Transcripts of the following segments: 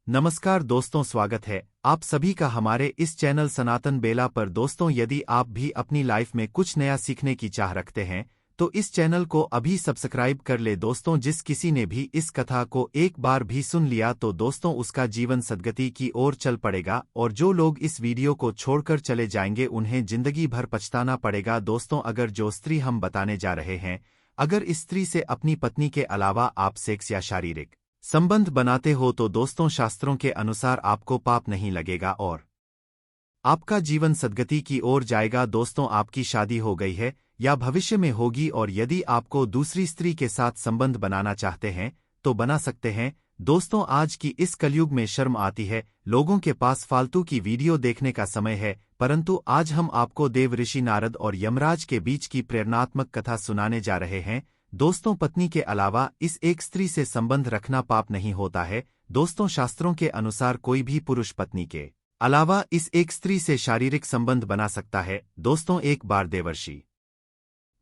नमस्कार दोस्तों, स्वागत है आप सभी का हमारे इस चैनल सनातन बेला पर। दोस्तों, यदि आप भी अपनी लाइफ में कुछ नया सीखने की चाह रखते हैं तो इस चैनल को अभी सब्सक्राइब कर ले। दोस्तों, जिस किसी ने भी इस कथा को एक बार भी सुन लिया तो दोस्तों उसका जीवन सद्गति की ओर चल पड़ेगा, और जो लोग इस वीडियो को छोड़कर चले जाएंगे उन्हें जिंदगी भर पछताना पड़ेगा। दोस्तों, अगर जो स्त्री हम बताने जा रहे हैं, अगर इस स्त्री से अपनी पत्नी के अलावा आप सेक्स या शारीरिक संबंध बनाते हो तो दोस्तों शास्त्रों के अनुसार आपको पाप नहीं लगेगा और आपका जीवन सद्गति की ओर जाएगा। दोस्तों, आपकी शादी हो गई है या भविष्य में होगी, और यदि आपको दूसरी स्त्री के साथ संबंध बनाना चाहते हैं तो बना सकते हैं। दोस्तों, आज की इस कलयुग में शर्म आती है, लोगों के पास फालतू की वीडियो देखने का समय है, परंतु आज हम आपको देव ऋषि नारद और यमराज के बीच की प्रेरणात्मक कथा सुनाने जा रहे हैं। दोस्तों, पत्नी के अलावा इस एक स्त्री से संबंध रखना पाप नहीं होता है। दोस्तों, शास्त्रों के अनुसार कोई भी पुरुष पत्नी के अलावा इस एक स्त्री से शारीरिक संबंध बना सकता है। दोस्तों, एक बार देवर्षि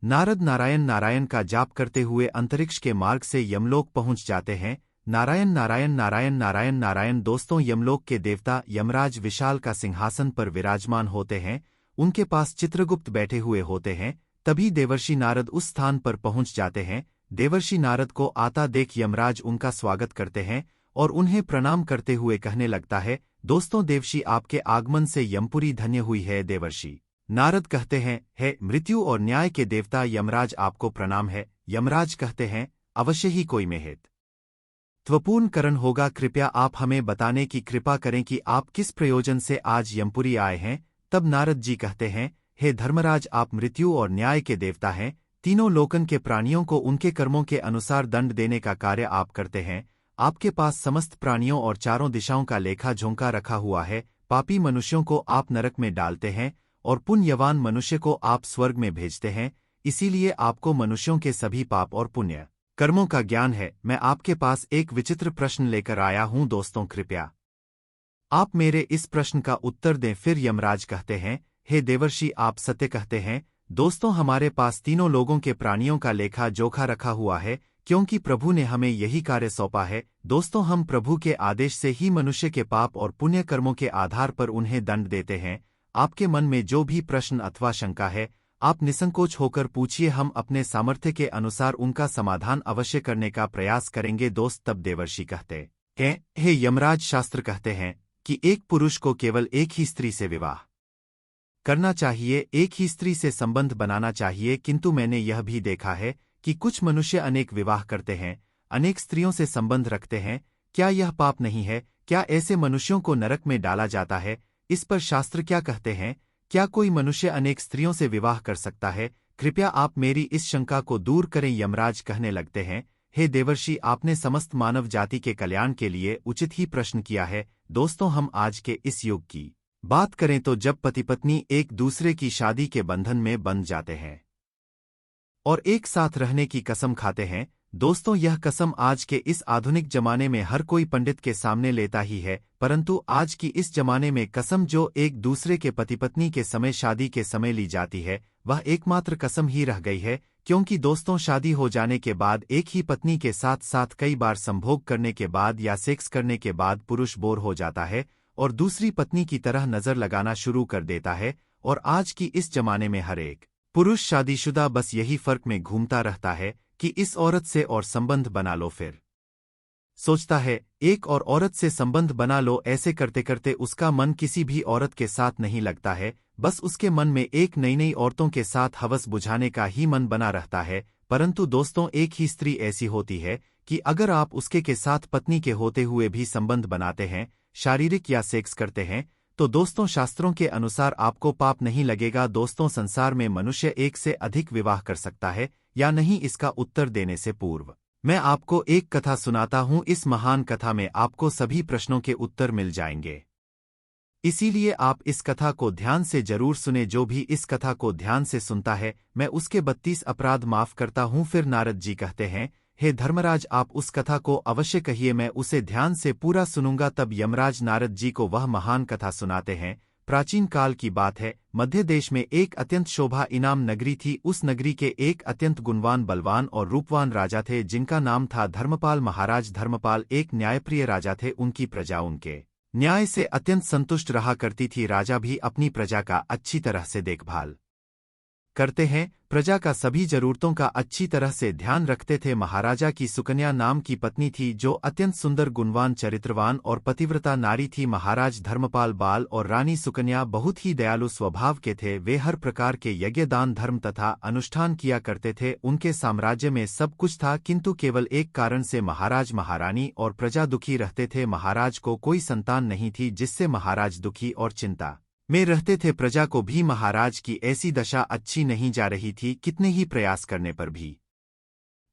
नारद नारायण नारायण का जाप करते हुए अंतरिक्ष के मार्ग से यमलोक पहुंच जाते हैं। नारायण नारायण नारायण नारायण नारायण। दोस्तों, यमलोक के देवता यमराज विशाल का सिंहासन पर विराजमान होते हैं, उनके पास चित्रगुप्त बैठे हुए होते हैं। तभी देवर्षि नारद उस स्थान पर पहुंच जाते हैं। देवर्षि नारद को आता देख यमराज उनका स्वागत करते हैं और उन्हें प्रणाम करते हुए कहने लगता है, दोस्तों देवर्षि, आपके आगमन से यमपुरी धन्य हुई है। देवर्षि नारद कहते हैं, हे मृत्यु और न्याय के देवता यमराज, आपको प्रणाम है। यमराज कहते हैं, अवश्य ही कोई महत्वपूर्ण कारण होगा, कृपया आप हमें बताने की कृपा करें कि आप किस प्रयोजन से आज यमपुरी आए हैं। तब नारद जी कहते हैं, हे धर्मराज, आप मृत्यु और न्याय के देवता हैं, तीनों लोकन के प्राणियों को उनके कर्मों के अनुसार दंड देने का कार्य आप करते हैं। आपके पास समस्त प्राणियों और चारों दिशाओं का लेखा जोखा रखा हुआ है। पापी मनुष्यों को आप नरक में डालते हैं और पुण्यवान मनुष्य को आप स्वर्ग में भेजते हैं, इसीलिए आपको मनुष्यों के सभी पाप और पुण्य कर्मों का ज्ञान है। मैं आपके पास एक विचित्र प्रश्न लेकर आया हूं। दोस्तों, कृपया आप मेरे इस प्रश्न का उत्तर दें। फिर यमराज कहते हैं, हे देवर्षि, आप सत्य कहते हैं। दोस्तों, हमारे पास तीनों लोगों के प्राणियों का लेखा जोखा रखा हुआ है, क्योंकि प्रभु ने हमें यही कार्य सौंपा है। दोस्तों, हम प्रभु के आदेश से ही मनुष्य के पाप और पुण्य कर्मों के आधार पर उन्हें दंड देते हैं। आपके मन में जो भी प्रश्न अथवा शंका है, आप निसंकोच होकर पूछिए, हम अपने सामर्थ्य के अनुसार उनका समाधान अवश्य करने का प्रयास करेंगे। दोस्त, तब देवर्षि कहते हैं, हे यमराज, शास्त्र कहते हैं कि एक पुरुष को केवल एक ही स्त्री से विवाह करना चाहिए, एक ही स्त्री से संबंध बनाना चाहिए, किंतु मैंने यह भी देखा है कि कुछ मनुष्य अनेक विवाह करते हैं, अनेक स्त्रियों से संबंध रखते हैं। क्या यह पाप नहीं है? क्या ऐसे मनुष्यों को नरक में डाला जाता है? इस पर शास्त्र क्या कहते हैं? क्या कोई मनुष्य अनेक स्त्रियों से विवाह कर सकता है? कृपया आप मेरी इस शंका को दूर करें। यमराज कहने लगते हैं, हे देवर्षि, आपने समस्त मानव जाति के कल्याण के लिए उचित ही प्रश्न किया है। दोस्तों, हम आज के इस युग की बात करें तो जब पति पत्नी एक दूसरे की शादी के बंधन में बंध जाते हैं और एक साथ रहने की कसम खाते हैं, दोस्तों यह कसम आज के इस आधुनिक जमाने में हर कोई पंडित के सामने लेता ही है, परंतु आज की इस जमाने में कसम जो एक दूसरे के पति पत्नी के समय शादी के समय ली जाती है, वह एकमात्र कसम ही रह गई है। क्योंकि दोस्तों, शादी हो जाने के बाद एक ही पत्नी के साथ साथ कई बार संभोग करने के बाद या सेक्स करने के बाद पुरुष बोर हो जाता है और दूसरी पत्नी की तरह नजर लगाना शुरू कर देता है। और आज की इस जमाने में हर एक पुरुष शादीशुदा बस यही फर्क में घूमता रहता है कि इस औरत से और संबंध बना लो, फिर सोचता है एक और औरत से संबंध बना लो। ऐसे करते करते उसका मन किसी भी औरत के साथ नहीं लगता है, बस उसके मन में एक नई नई औरतों के साथ हवस बुझाने का ही मन बना रहता है। परंतु दोस्तों, एक ही स्त्री ऐसी होती है कि अगर आप उसके के साथ पत्नी के होते हुए भी संबंध बनाते हैं, शारीरिक या सेक्स करते हैं, तो दोस्तों शास्त्रों के अनुसार आपको पाप नहीं लगेगा। दोस्तों, संसार में मनुष्य एक से अधिक विवाह कर सकता है या नहीं, इसका उत्तर देने से पूर्व मैं आपको एक कथा सुनाता हूं। इस महान कथा में आपको सभी प्रश्नों के उत्तर मिल जाएंगे, इसीलिए आप इस कथा को ध्यान से जरूर सुने। जो भी इस कथा को ध्यान से सुनता है, मैं उसके 32 अपराध माफ करता हूं। फिर नारद जी कहते हैं, हे धर्मराज, आप उस कथा को अवश्य कहिए, मैं उसे ध्यान से पूरा सुनूंगा। तब यमराज नारद जी को वह महान कथा सुनाते हैं। प्राचीन काल की बात है। मध्य देश में एक अत्यंत शोभा इनाम नगरी थी। उस नगरी के एक अत्यंत गुणवान, बलवान और रूपवान राजा थे जिनका नाम था धर्मपाल। महाराज धर्मपाल एक न्यायप्रिय राजा थे। उनकी प्रजा उनके न्याय से अत्यंत संतुष्ट रहा करती थी। राजा भी अपनी प्रजा का अच्छी तरह से देखभाल करते हैं, प्रजा का सभी जरूरतों का अच्छी तरह से ध्यान रखते थे। महाराजा की सुकन्या नाम की पत्नी थी जो अत्यंत सुंदर, गुणवान, चरित्रवान और पतिव्रता नारी थी। महाराज धर्मपाल बाल और रानी सुकन्या बहुत ही दयालु स्वभाव के थे। वे हर प्रकार के यज्ञ, दान, धर्म तथा अनुष्ठान किया करते थे। उनके साम्राज्य में सब कुछ था, किंतु केवल एक कारण से महाराज, महारानी और प्रजा दुखी रहते थे। महाराज को कोई संतान नहीं थी, जिससे महाराज दुखी और चिंता में रहते थे। प्रजा को भी महाराज की ऐसी दशा अच्छी नहीं जा रही थी। कितने ही प्रयास करने पर भी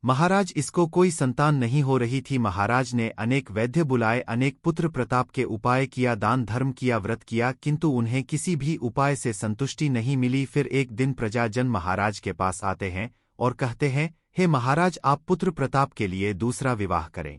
महाराज इसको कोई संतान नहीं हो रही थी। महाराज ने अनेक वैद्य बुलाए, अनेक पुत्र प्रताप के उपाय किया, दान धर्म किया, व्रत किया, किंतु उन्हें किसी भी उपाय से संतुष्टि नहीं मिली। फिर एक दिन प्रजाजन महाराज के पास आते हैं और कहते हैं, हे महाराज, आप पुत्र प्रताप के लिए दूसरा विवाह करें।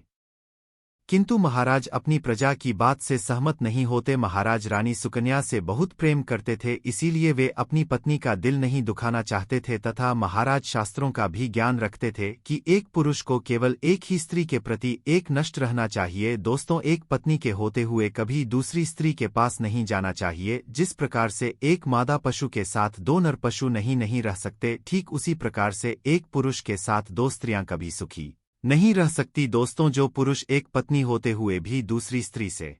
किंतु महाराज अपनी प्रजा की बात से सहमत नहीं होते। महाराज रानी सुकन्या से बहुत प्रेम करते थे, इसीलिए वे अपनी पत्नी का दिल नहीं दुखाना चाहते थे तथा महाराज शास्त्रों का भी ज्ञान रखते थे कि एक पुरुष को केवल एक ही स्त्री के प्रति एक नष्ट रहना चाहिए। दोस्तों, एक पत्नी के होते हुए कभी दूसरी स्त्री के पास नहीं जाना चाहिए। जिस प्रकार से एक मादा पशु के साथ दो नर पशु नहीं रह सकते, ठीक उसी प्रकार से एक पुरुष के साथ दो स्त्रियां कभी सुखी नहीं रह सकती। दोस्तों, जो पुरुष एक पत्नी होते हुए भी दूसरी स्त्री से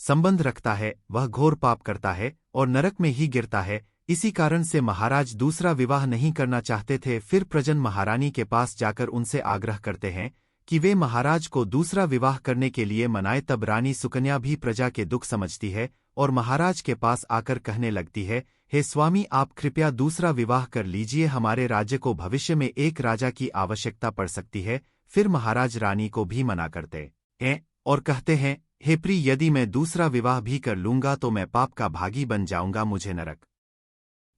संबंध रखता है, वह घोर पाप करता है और नरक में ही गिरता है। इसी कारण से महाराज दूसरा विवाह नहीं करना चाहते थे। फिर प्रजन महारानी के पास जाकर उनसे आग्रह करते हैं कि वे महाराज को दूसरा विवाह करने के लिए मनाए। तब रानी सुकन्या भी प्रजा के दुख समझती है और महाराज के पास आकर कहने लगती है, हे स्वामी, आप कृपया दूसरा विवाह कर लीजिए। हमारे राज्य को भविष्य में एक राजा की आवश्यकता पड़ सकती है। फिर महाराज रानी को भी मना करते हैं और कहते हैं, हे प्रिय, यदि मैं दूसरा विवाह भी कर लूंगा तो मैं पाप का भागी बन जाऊंगा, मुझे नरक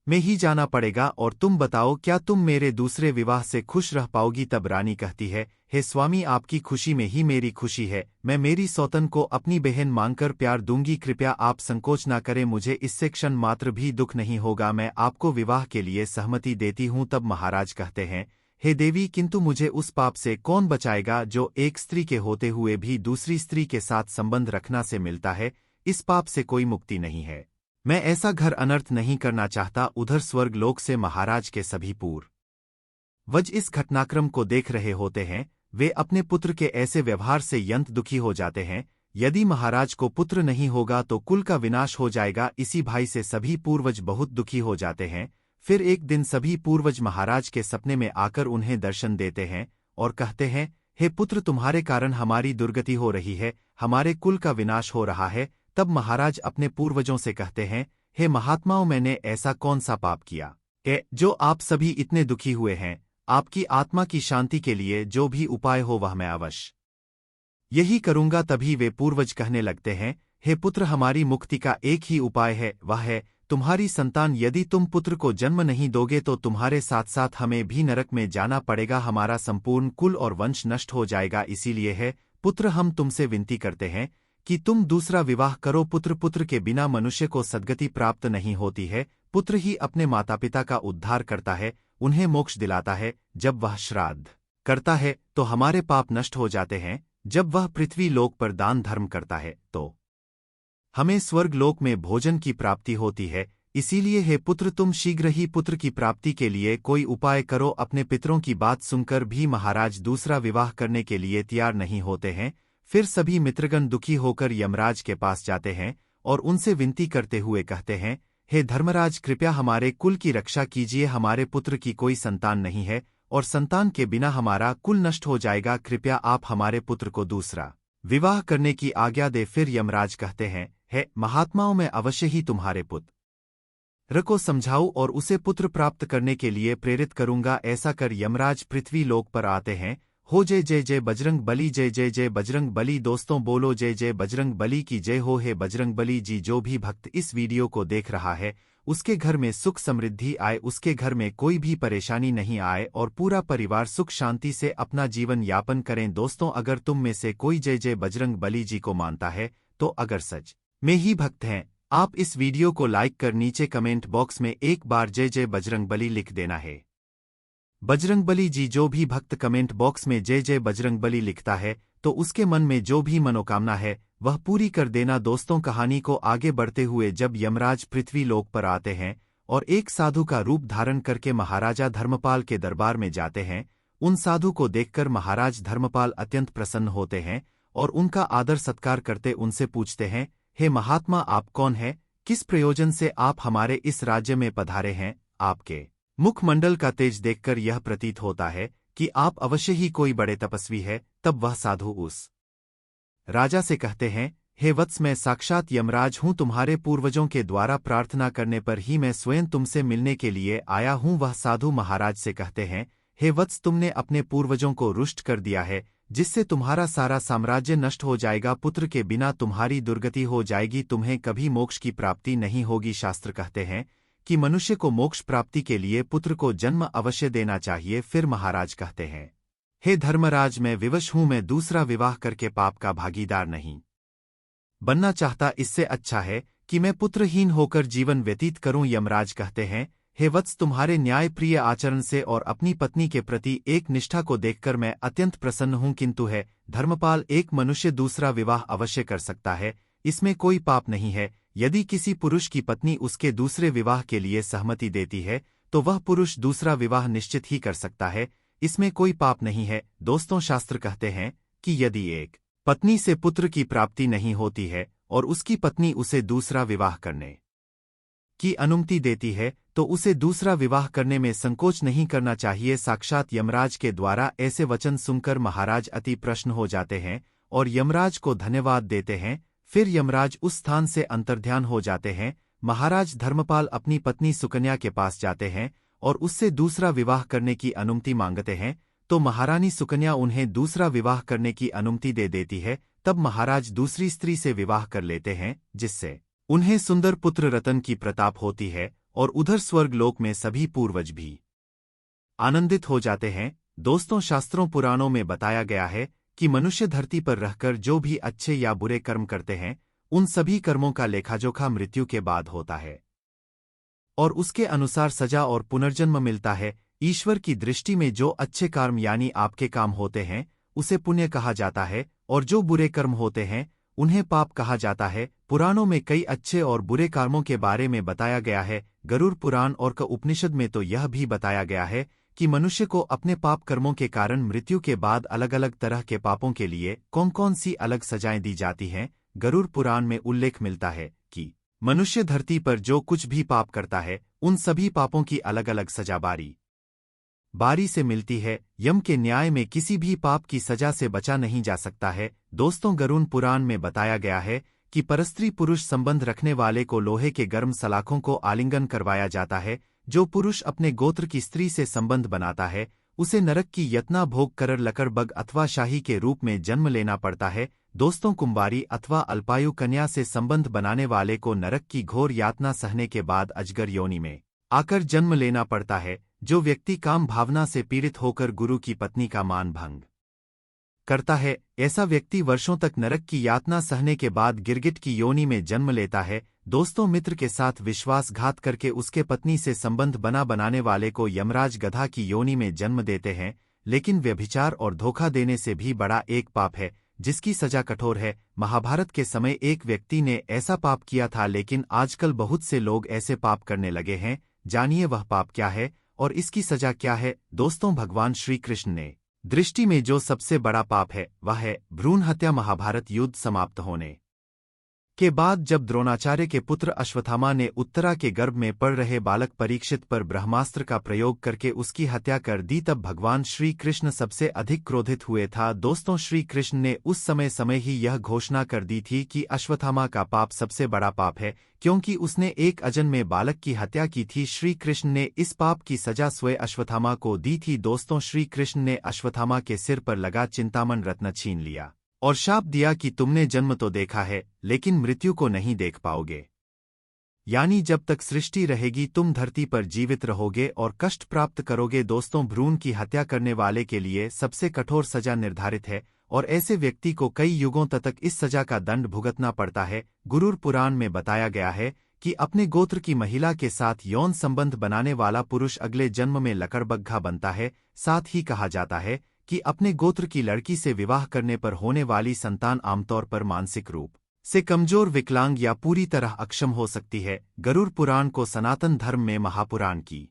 में ही जाना पड़ेगा। और तुम बताओ, क्या तुम मेरे दूसरे विवाह से खुश रह पाओगी? तब रानी कहती है, हे स्वामी, आपकी खुशी में ही मेरी खुशी है। मैं मेरी सौतन को अपनी बहन मांगकर प्यार दूंगी। कृपया आप संकोच न करें, मुझे इससे क्षण मात्र भी दुख नहीं होगा। मैं आपको विवाह के लिए सहमति देती हूँ। तब महाराज कहते हैं, हे देवी, किंतु मुझे उस पाप से कौन बचाएगा जो एक स्त्री के होते हुए भी दूसरी स्त्री के साथ संबंध रखना से मिलता है? इस पाप से कोई मुक्ति नहीं है। मैं ऐसा घर अनर्थ नहीं करना चाहता। उधर स्वर्ग लोक से महाराज के सभी पूर्वज इस घटनाक्रम को देख रहे होते हैं। वे अपने पुत्र के ऐसे व्यवहार से यंत दुखी हो जाते हैं। यदि महाराज को पुत्र नहीं होगा तो कुल का विनाश हो जाएगा। इसी भाई से सभी पूर्वज बहुत दुखी हो जाते हैं। फिर एक दिन सभी पूर्वज महाराज के सपने में आकर उन्हें दर्शन देते हैं और कहते हैं, हे पुत्र, तुम्हारे कारण हमारी दुर्गति हो रही है, हमारे कुल का विनाश हो रहा है। तब महाराज अपने पूर्वजों से कहते हैं, हे महात्माओं, मैंने ऐसा कौन सा पाप किया जो आप सभी इतने दुखी हुए हैं? आपकी आत्मा की शांति के लिए जो भी उपाय हो वह मैं अवश्य यही करूंगा। तभी वे पूर्वज कहने लगते हैं, हे पुत्र, हमारी मुक्ति का एक ही उपाय है, वह है तुम्हारी संतान। यदि तुम पुत्र को जन्म नहीं दोगे तो तुम्हारे साथ साथ हमें भी नरक में जाना पड़ेगा। हमारा संपूर्ण कुल और वंश नष्ट हो जाएगा। इसीलिए है पुत्र, हम तुमसे विनती करते हैं कि तुम दूसरा विवाह करो। पुत्र के बिना मनुष्य को सद्गति प्राप्त नहीं होती है। पुत्र ही अपने माता पिता का उद्धार करता है, उन्हें मोक्ष दिलाता है। जब वह श्राद्ध करता है तो हमारे पाप नष्ट हो जाते हैं। जब वह पृथ्वी लोक पर दान धर्म करता है तो हमें स्वर्ग लोक में भोजन की प्राप्ति होती है। इसीलिए हे पुत्र, तुम शीघ्र ही पुत्र की प्राप्ति के लिए कोई उपाय करो। अपने पितरों की बात सुनकर भी महाराज दूसरा विवाह करने के लिए तैयार नहीं होते हैं। फिर सभी मित्रगण दुखी होकर यमराज के पास जाते हैं और उनसे विनती करते हुए कहते हैं, हे धर्मराज, कृपया हमारे कुल की रक्षा कीजिए। हमारे पुत्र की कोई संतान नहीं है और संतान के बिना हमारा कुल नष्ट हो जाएगा। कृपया आप हमारे पुत्र को दूसरा विवाह करने की आज्ञा दे। फिर यमराज कहते हैं, हे महात्माओं, मैं अवश्य ही तुम्हारे पुत्र को समझाऊं और उसे पुत्र प्राप्त करने के लिए प्रेरित करूंगा। ऐसा कर यमराज पृथ्वी लोक पर आते हैं। हो जय जय जय बजरंग बली, जय जय जय बजरंग बली। दोस्तों, बोलो जय जय बजरंग बली की जय हो। हे बजरंग बली जी, जो भी भक्त इस वीडियो को देख रहा है उसके घर में सुख समृद्धि आए, उसके घर में कोई भी परेशानी नहीं आए और पूरा परिवार सुख शांति से अपना जीवन यापन करें। दोस्तों, अगर तुम में से कोई जय जय बजरंग बली जी को मानता है तो अगर सच में ही भक्त हैं, आप इस वीडियो को लाइक कर नीचे कमेंट बॉक्स में एक बार जय जय बजरंगबली लिख देना है। बजरंगबली जी, जो भी भक्त कमेंट बॉक्स में जय जय बजरंगबली लिखता है तो उसके मन में जो भी मनोकामना है वह पूरी कर देना। दोस्तों, कहानी को आगे बढ़ते हुए जब यमराज पृथ्वी लोक पर आते हैं और एक साधु का रूप धारण करके महाराजा धर्मपाल के दरबार में जाते हैं, उन साधु को देखकर महाराज धर्मपाल अत्यंत प्रसन्न होते हैं और उनका आदर सत्कार करते उनसे पूछते हैं, हे महात्मा, आप कौन हैं? किस प्रयोजन से आप हमारे इस राज्य में पधारे हैं? आपके मुखमंडल का तेज देखकर यह प्रतीत होता है कि आप अवश्य ही कोई बड़े तपस्वी है। तब वह साधु उस राजा से कहते हैं, हे वत्स, मैं साक्षात यमराज हूँ। तुम्हारे पूर्वजों के द्वारा प्रार्थना करने पर ही मैं स्वयं तुमसे मिलने के लिए आया हूँ। वह साधु महाराज से कहते हैं, हे वत्स, तुमने अपने पूर्वजों को रुष्ट कर दिया है, जिससे तुम्हारा सारा साम्राज्य नष्ट हो जाएगा। पुत्र के बिना तुम्हारी दुर्गति हो जाएगी, तुम्हें कभी मोक्ष की प्राप्ति नहीं होगी। शास्त्र कहते हैं कि मनुष्य को मोक्ष प्राप्ति के लिए पुत्र को जन्म अवश्य देना चाहिए। फिर महाराज कहते हैं, हे धर्मराज, मैं विवश हूं, मैं दूसरा विवाह करके पाप का भागीदार नहीं बनना चाहता। इससे अच्छा है कि मैं पुत्रहीन होकर जीवन व्यतीत करूं। यमराज कहते हैं, हे वत्स, तुम्हारे न्यायप्रिय आचरण से और अपनी पत्नी के प्रति एक निष्ठा को देखकर मैं अत्यंत प्रसन्न हूं। किंतु है धर्मपाल, एक मनुष्य दूसरा विवाह अवश्य कर सकता है, इसमें कोई पाप नहीं है। यदि किसी पुरुष की पत्नी उसके दूसरे विवाह के लिए सहमति देती है तो वह पुरुष दूसरा विवाह निश्चित ही कर सकता है, इसमें कोई पाप नहीं है। दोस्तों, शास्त्र कहते हैं कि यदि एक पत्नी से पुत्र की प्राप्ति नहीं होती है और उसकी पत्नी उसे दूसरा विवाह करने की अनुमति देती है तो उसे दूसरा विवाह करने में संकोच नहीं करना चाहिए। साक्षात यमराज के द्वारा ऐसे वचन सुनकर महाराज अति प्रसन्न हो जाते हैं और यमराज को धन्यवाद देते हैं। फिर यमराज उस स्थान से अंतर्ध्यान हो जाते हैं। महाराज धर्मपाल अपनी पत्नी सुकन्या के पास जाते हैं और उससे दूसरा विवाह करने की अनुमति मांगते हैं, तो महारानी सुकन्या उन्हें दूसरा विवाह करने की अनुमति दे देती है। तब महाराज दूसरी स्त्री से विवाह कर लेते हैं, जिससे उन्हें सुंदर पुत्र रतन की प्रताप होती है और उधर स्वर्गलोक में सभी पूर्वज भी आनंदित हो जाते हैं। दोस्तों, शास्त्रों पुराणों में बताया गया है कि मनुष्य धरती पर रहकर जो भी अच्छे या बुरे कर्म करते हैं उन सभी कर्मों का लेखाजोखा मृत्यु के बाद होता है और उसके अनुसार सजा और पुनर्जन्म मिलता है। ईश्वर की दृष्टि में जो अच्छे कर्म यानी आपके काम होते हैं उसे पुण्य कहा जाता है और जो बुरे कर्म होते हैं उन्हें पाप कहा जाता है। पुराणों में कई अच्छे और बुरे कर्मों के बारे में बताया गया है। गरुड़ पुराण और क उपनिषद में तो यह भी बताया गया है कि मनुष्य को अपने पाप कर्मों के कारण मृत्यु के बाद अलग अलग तरह के पापों के लिए कौन कौन सी अलग सजाएं दी जाती हैं। गरुड़ पुराण में उल्लेख मिलता है कि मनुष्य धरती पर जो कुछ भी पाप करता है उन सभी पापों की अलग अलग सजा बारी बारी से मिलती है। यम के न्याय में किसी भी पाप की सजा से बचा नहीं जा सकता है। दोस्तों, गरुड़ पुराण में बताया गया है कि परस्त्री पुरुष संबंध रखने वाले को लोहे के गर्म सलाखों को आलिंगन करवाया जाता है। जो पुरुष अपने गोत्र की स्त्री से संबंध बनाता है उसे नरक की यातना भोग कर लकड़बग अथवा शाही के रूप में जन्म लेना पड़ता है। दोस्तों, कुंवारी अथवा अल्पायु कन्या से संबंध बनाने वाले को नरक की घोर यातना सहने के बाद अजगर योनि में आकर जन्म लेना पड़ता है। जो व्यक्ति काम भावना से पीड़ित होकर गुरु की पत्नी का मान भंग करता है, ऐसा व्यक्ति वर्षों तक नरक की यातना सहने के बाद गिरगिट की योनि में जन्म लेता है। दोस्तों, मित्र के साथ विश्वासघात करके उसके पत्नी से संबंध बनाने वाले को यमराज गधा की योनि में जन्म देते हैं। लेकिन व्यभिचार और धोखा देने से भी बड़ा एक पाप है जिसकी सजा कठोर है। महाभारत के समय एक व्यक्ति ने ऐसा पाप किया था, लेकिन आजकल बहुत से लोग ऐसे पाप करने लगे हैं। जानिए वह पाप क्या है और इसकी सजा क्या है। दोस्तों, भगवान श्री कृष्ण ने दृष्टि में जो सबसे बड़ा पाप है वह है भ्रूण हत्या। महाभारत युद्ध समाप्त होने के बाद जब द्रोणाचार्य के पुत्र अश्वत्थामा ने उत्तरा के गर्भ में पड़ रहे बालक परीक्षित पर ब्रह्मास्त्र का प्रयोग करके उसकी हत्या कर दी, तब भगवान श्री कृष्ण सबसे अधिक क्रोधित हुए था। दोस्तों, श्री कृष्ण ने उस समय ही यह घोषणा कर दी थी कि अश्वत्थामा का पाप सबसे बड़ा पाप है, क्योंकि उसने एक अजन्मे बालक की हत्या की थी। श्री कृष्ण ने इस पाप की सजा स्वयं अश्वत्थामा को दी थी। दोस्तों, श्री कृष्ण ने अश्वत्थामा के सिर पर लगा चिंतामण रत्न छीन लिया और शाप दिया कि तुमने जन्म तो देखा है लेकिन मृत्यु को नहीं देख पाओगे, यानी जब तक सृष्टि रहेगी तुम धरती पर जीवित रहोगे और कष्ट प्राप्त करोगे। दोस्तों, भ्रूण की हत्या करने वाले के लिए सबसे कठोर सजा निर्धारित है और ऐसे व्यक्ति को कई युगों तक इस सजा का दंड भुगतना पड़ता है। गुरुर पुराण में बताया गया है कि अपने गोत्र की महिला के साथ यौन संबंध बनाने वाला पुरुष अगले जन्म में लकड़बग्घा बनता है। साथ ही कहा जाता है कि अपने गोत्र की लड़की से विवाह करने पर होने वाली संतान आमतौर पर मानसिक रूप से कमजोर, विकलांग या पूरी तरह अक्षम हो सकती है। गरुड़ पुराण को सनातन धर्म में महापुराण की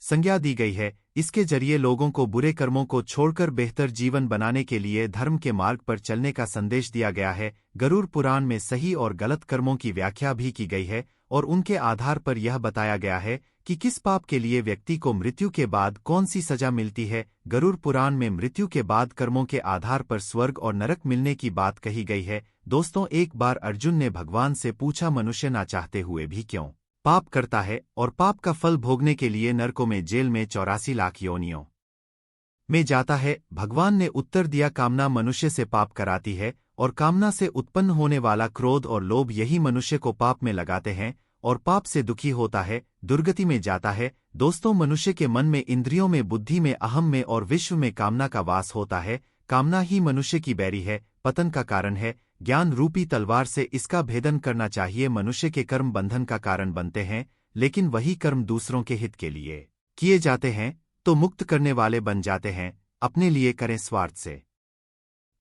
संज्ञा दी गई है। इसके जरिए लोगों को बुरे कर्मों को छोड़कर बेहतर जीवन बनाने के लिए धर्म के मार्ग पर चलने का संदेश दिया गया है। गरुड़ पुराण में सही और गलत कर्मों की व्याख्या भी की गई है और उनके आधार पर यह बताया गया है कि किस पाप के लिए व्यक्ति को मृत्यु के बाद कौन सी सजा मिलती है। गरुड़ पुराण में मृत्यु के बाद कर्मों के आधार पर स्वर्ग और नरक मिलने की बात कही गई है। दोस्तों, एक बार अर्जुन ने भगवान से पूछा, मनुष्य ना चाहते हुए भी क्यों पाप करता है और पाप का फल भोगने के लिए नरकों में जेल में 84 लाख योनियों में जाता है। भगवान ने उत्तर दिया, कामना मनुष्य से पाप कराती है और कामना से उत्पन्न होने वाला क्रोध और लोभ यही मनुष्य को पाप में लगाते हैं और पाप से दुखी होता है, दुर्गति में जाता है। दोस्तों, मनुष्य के मन में, इंद्रियों में, बुद्धि में, अहम में और विश्व में कामना का वास होता है। कामना ही मनुष्य की बैरी है, पतन का कारण है। ज्ञान रूपी तलवार से इसका भेदन करना चाहिए। मनुष्य के कर्म बंधन का कारण बनते हैं, लेकिन वही कर्म दूसरों के हित के लिए किए जाते हैं तो मुक्त करने वाले बन जाते हैं। अपने लिए करें, स्वार्थ से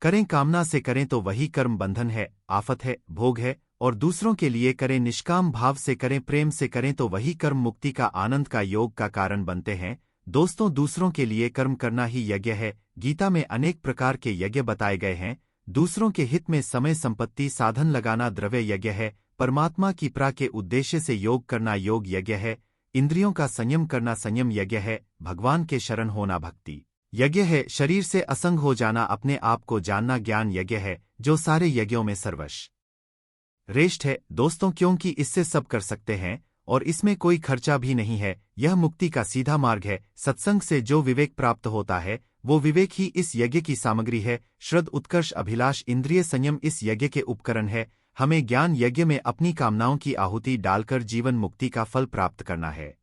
करें, कामना से करें तो वही कर्म बंधन है, आफत है, भोग है। और दूसरों के लिए करें, निष्काम भाव से करें, प्रेम से करें तो वही कर्म मुक्ति का, आनंद का, योग का कारण बनते हैं। दोस्तों, दूसरों के लिए कर्म करना ही यज्ञ है। गीता में अनेक प्रकार के यज्ञ बताए गए हैं। दूसरों के हित में समय, संपत्ति, साधन लगाना द्रव्य यज्ञ है। परमात्मा की प्रा के उद्देश्य से योग करना योग यज्ञ है। इंद्रियों का संयम करना संयम यज्ञ है। भगवान के शरण होना भक्ति यज्ञ है। शरीर से असंग हो जाना, अपने आप को जानना ज्ञान यज्ञ है, जो सारे यज्ञों में सर्वश्रेष्ठ है। दोस्तों, क्योंकि इससे सब कर सकते हैं और इसमें कोई खर्चा भी नहीं है। यह मुक्ति का सीधा मार्ग है। सत्संग से जो विवेक प्राप्त होता है वो विवेक ही इस यज्ञ की सामग्री है। श्रद्ध, उत्कर्ष, अभिलाष, इंद्रिय संयम इस यज्ञ के उपकरण है। हमें ज्ञान यज्ञ में अपनी कामनाओं की आहुति डालकर जीवन मुक्ति का फल प्राप्त करना है।